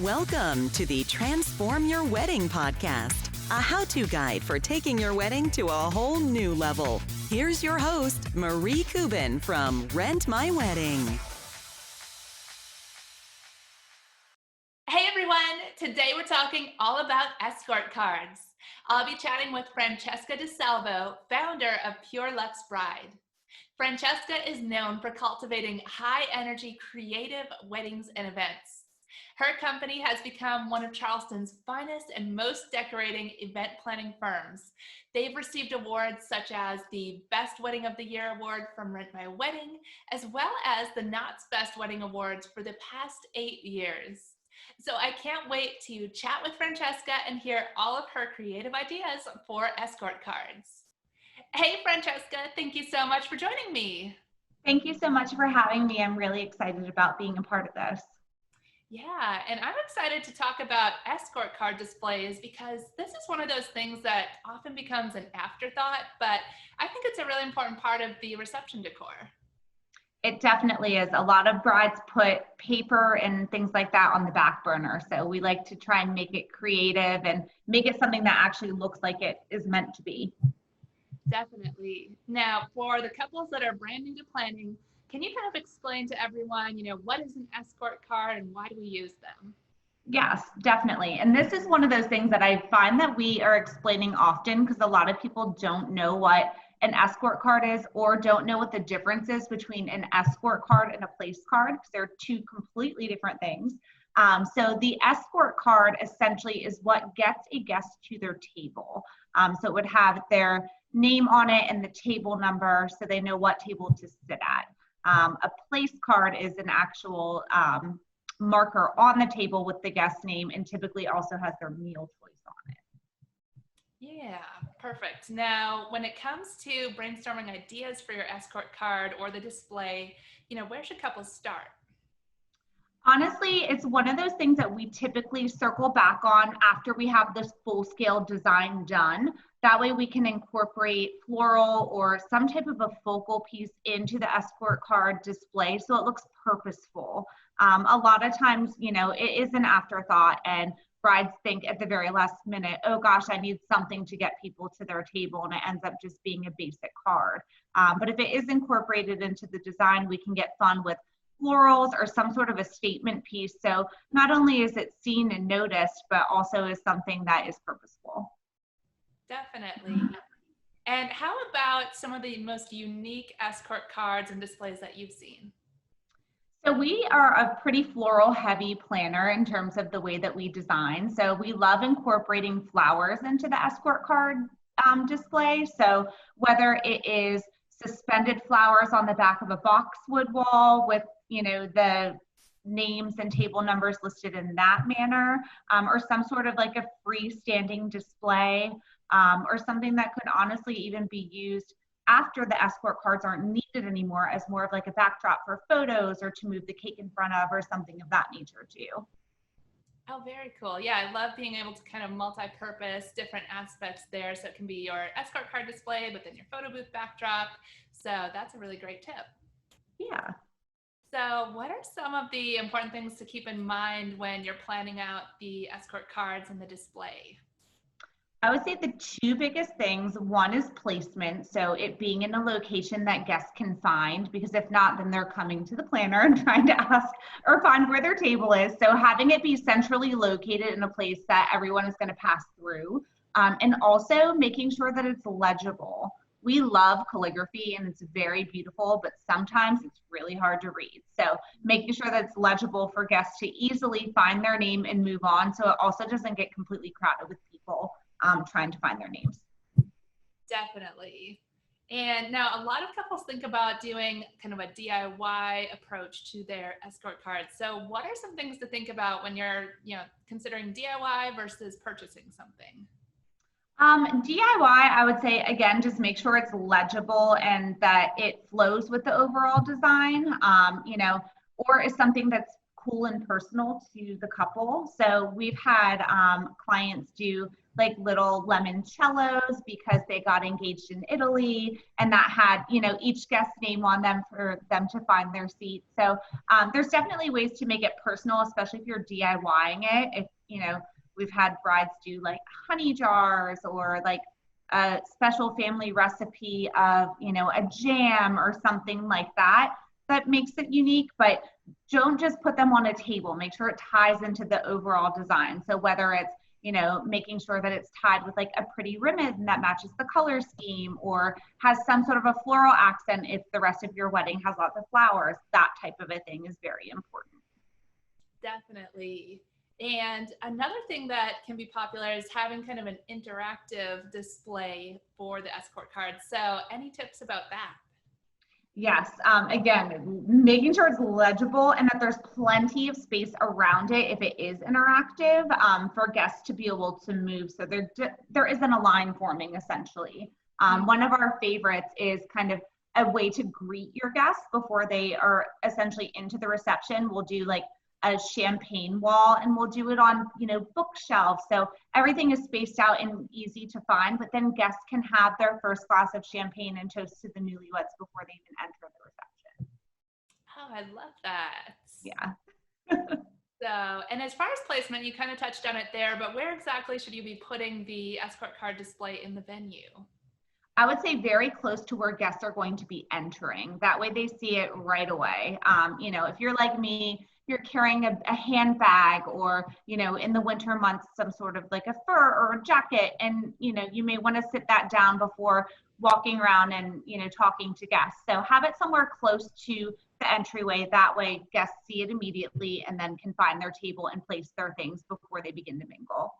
Welcome to the Transform Your Wedding podcast, a how-to guide for taking your wedding to a whole new level. Here's your host, Marie Kubin from Rent My Wedding. Hey everyone, today we're talking all about Escort cards. I'll be chatting with Francesca DeSalvo, founder of Pure Luxe Bride. Francesca is known for cultivating high-energy, creative weddings and events. Her company has become one of Charleston's finest and most decorating event planning firms. They've received awards such as the Best Wedding of the Year award from Rent My Wedding, as well as the Knott's Best Wedding Awards for the past 8 years. So I can't wait to chat with Francesca and hear all of her creative ideas for Escort cards. Hey Francesca, thank you so much for joining me. Thank you so much for having me. I'm really excited about being a part of this. Yeah, and I'm excited to talk about Escort card displays because this is one of those things that often becomes an afterthought, but I think it's a really important part of the reception decor. It definitely is. A lot of brides put paper and things like that on the back burner. So we like to try and make it creative and make it something that actually looks like it is meant to be. Definitely. Now, for the couples that are brand new to planning, can you kind of explain to everyone, what is an Escort card and why do we use them? Yes, definitely. And this is one of those things that I find that we are explaining often because a lot of people don't know what an Escort card is or don't know what the difference is between an Escort card and a place card because they're two completely different things. So the Escort card essentially is what gets a guest to their table. So it would have their name on it and the table number so they know what table to sit at. A place card is an actual marker on the table with the guest name and typically also has their meal choice on it. Yeah, perfect. Now, when it comes to brainstorming ideas for your Escort card or the display, where should couples start? Honestly, it's one of those things that we typically circle back on after we have this full-scale design done. That way we can incorporate floral or some type of a focal piece into the Escort card display so it looks purposeful. A lot of times, it is an afterthought and brides think at the very last minute, oh gosh, I need something to get people to their table, and it ends up just being a basic card. But if it is incorporated into the design, we can get fun with florals or some sort of a statement piece. So not only is it seen and noticed, but also is something that is purposeful. Definitely. And how about some of the most unique Escort cards and displays that you've seen? So we are a pretty floral heavy planner in terms of the way that we design. So we love incorporating flowers into the Escort card display. So whether it is suspended flowers on the back of a boxwood wall with, the names and table numbers listed in that manner, or some sort of like a freestanding display, or something that could honestly even be used after the Escort cards aren't needed anymore as more of like a backdrop for photos or to move the cake in front of or something of that nature too. Oh, very cool. Yeah, I love being able to kind of multi-purpose different aspects there. So it can be your Escort card display, but then your photo booth backdrop. So that's a really great tip. Yeah. So what are some of the important things to keep in mind when you're planning out the Escort cards and the display? I would say the two biggest things, one is placement. So it being in a location that guests can find, because if not, then they're coming to the planner and trying to ask or find where their table is. So having it be centrally located in a place that everyone is going to pass through. And also making sure that it's legible. We love calligraphy and it's very beautiful, but sometimes it's really hard to read. So making sure that it's legible for guests to easily find their name and move on. So it also doesn't get completely crowded with people trying to find their names. Definitely. And now a lot of couples think about doing kind of a DIY approach to their Escort cards. So what are some things to think about when you're, considering DIY versus purchasing something? DIY, I would say, again, just make sure it's legible and that it flows with the overall design, or is something that's cool and personal to the couple. So we've had clients do like little limoncellos because they got engaged in Italy, and that had, you know, each guest's name on them for them to find their seat. So there's definitely ways to make it personal, especially if you're DIYing it. If, you know, we've had brides do like honey jars or like a special family recipe of, you know, a jam or something like that, that makes it unique. But don't just put them on a table. Make sure it ties into the overall design. So whether it's, you know, making sure that it's tied with like a pretty ribbon that matches the color scheme, or has some sort of a floral accent if the rest of your wedding has lots of flowers, that type of a thing is very important. Definitely. And another thing that can be popular is having kind of an interactive display for the escort card. So any tips about that? Yes. Again, making sure it's legible and that there's plenty of space around it if it is interactive, for guests to be able to move. So there isn't a line forming essentially. One of our favorites is kind of a way to greet your guests before they are essentially into the reception. We'll do like a champagne wall, and we'll do it on, you know, bookshelves. So everything is spaced out and easy to find, but then guests can have their first glass of champagne and toast to the newlyweds before they even enter the reception. Oh, I love that. Yeah. So, and as far as placement, you kind of touched on it there, but where exactly should you be putting the escort card display in the venue? I would say very close to where guests are going to be entering. That way they see it right away. You know, if you're like me, you're carrying a handbag, or, you know, in the winter months, some sort of like a fur or a jacket, and, you know, you may want to sit that down before walking around and, you know, talking to guests. So have it somewhere close to the entryway. That way guests see it immediately and then can find their table and place their things before they begin to mingle.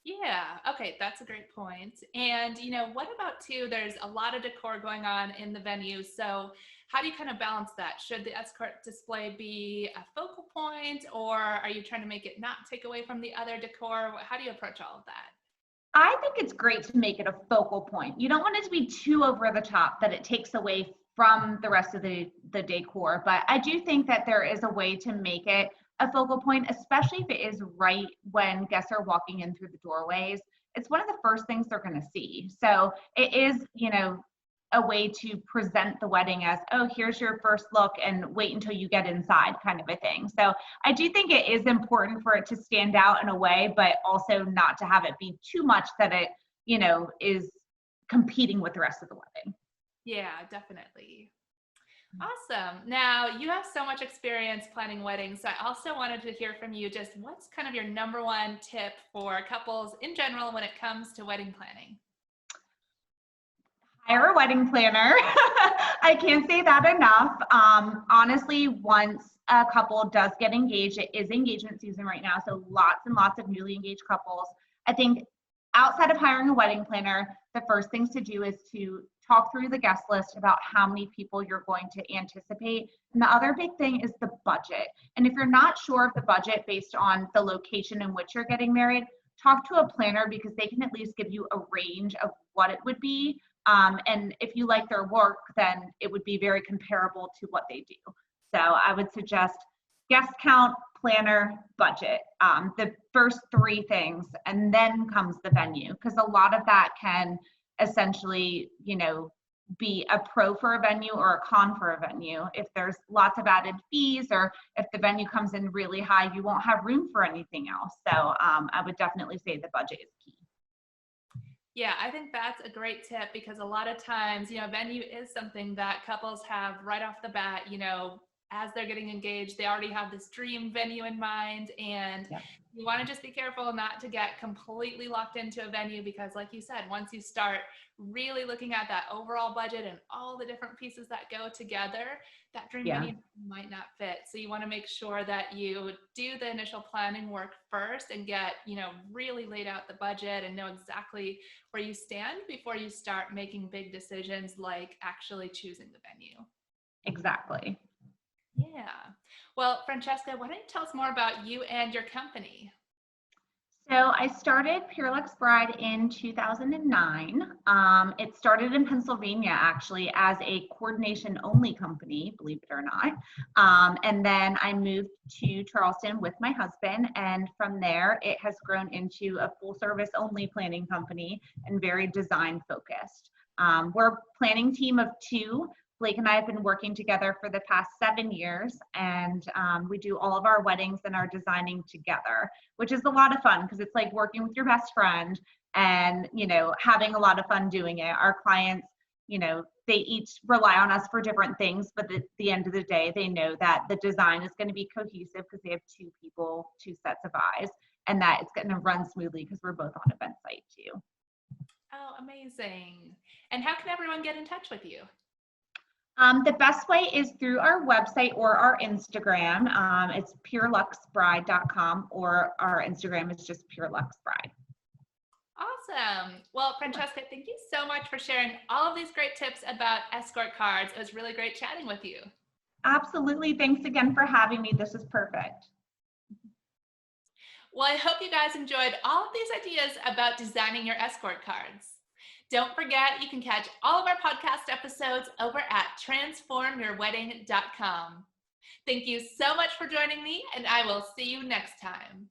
Yeah, okay, that's a great point. And, you know, what about too, there's a lot of decor going on in the venue. So how do you kind of balance that? Should the escort display be a focal point, or are you trying to make it not take away from the other decor? How do you approach all of that? I think it's great to make it a focal point. You don't want it to be too over the top that it takes away from the rest of the decor. But I do think that there is a way to make it a focal point, especially if it is right when guests are walking in through the doorways. It's one of the first things they're going to see. So it is, you know, a way to present the wedding as, oh, here's your first look and wait until you get inside kind of a thing. So I do think it is important for it to stand out in a way, but also not to have it be too much that it, you know, is competing with the rest of the wedding. Yeah, definitely. Awesome. Now, you have so much experience planning weddings. So I also wanted to hear from you just what's kind of your number one tip for couples in general when it comes to wedding planning? Hire a wedding planner. I can't say that enough. Honestly, once a couple does get engaged, it is engagement season right now, so lots and lots of newly engaged couples. I think outside of hiring a wedding planner, the first things to do is to talk through the guest list about how many people you're going to anticipate. And the other big thing is the budget. And if you're not sure of the budget based on the location in which you're getting married, talk to a planner because they can at least give you a range of what it would be. And if you like their work, then it would be very comparable to what they do. So I would suggest guest count, planner, budget, the first three things, and then comes the venue, because a lot of that can essentially, you know, be a pro for a venue or a con for a venue. If there's lots of added fees, or if the venue comes in really high, you won't have room for anything else. So I would definitely say the budget is key. Yeah, I think that's a great tip because a lot of times, you know, venue is something that couples have right off the bat, you know, as they're getting engaged, they already have this dream venue in mind, and you want to just be careful not to get completely locked into a venue because, like you said, once you start really looking at that overall budget and all the different pieces that go together, that dream venue might not fit. So you want to make sure that you do the initial planning work first and get, you know, really laid out the budget and know exactly where you stand before you start making big decisions like actually choosing the venue. Exactly. Yeah. Well, Francesca, why don't you tell us more about you and your company? So I started Pure Luxe Bride in 2009. It started in Pennsylvania actually as a coordination only company, believe it or not. And then I moved to Charleston with my husband. And from there, it has grown into a full service only planning company and very design focused. We're a planning team of 2. Blake and I have been working together for the past 7 years, and we do all of our weddings and our designing together, which is a lot of fun because it's like working with your best friend and, having a lot of fun doing it. Our clients, they each rely on us for different things, but at the end of the day, they know that the design is going to be cohesive because they have 2 people, 2 sets of eyes, and that it's going to run smoothly because we're both on event site too. Oh, amazing. And how can everyone get in touch with you? The best way is through our website or our Instagram. It's pureluxebride.com, or our Instagram is just pureluxebride. Awesome. Well, Francesca, thank you so much for sharing all of these great tips about Escort cards. It was really great chatting with you. Absolutely. Thanks again for having me. This is perfect. Well, I hope you guys enjoyed all of these ideas about designing your Escort cards. Don't forget, you can catch all of our podcast episodes over at transformyourwedding.com. Thank you so much for joining me, and I will see you next time.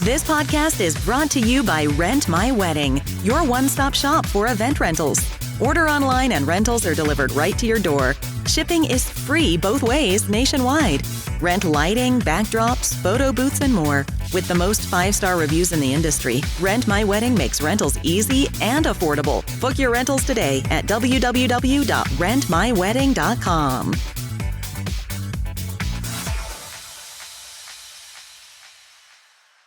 This podcast is brought to you by Rent My Wedding, your one-stop shop for event rentals. Order online and rentals are delivered right to your door. Shipping is free both ways nationwide. Rent lighting, backdrops, photo booths, and more. With the most 5-star reviews in the industry, Rent My Wedding makes rentals easy and affordable. Book your rentals today at www.rentmywedding.com.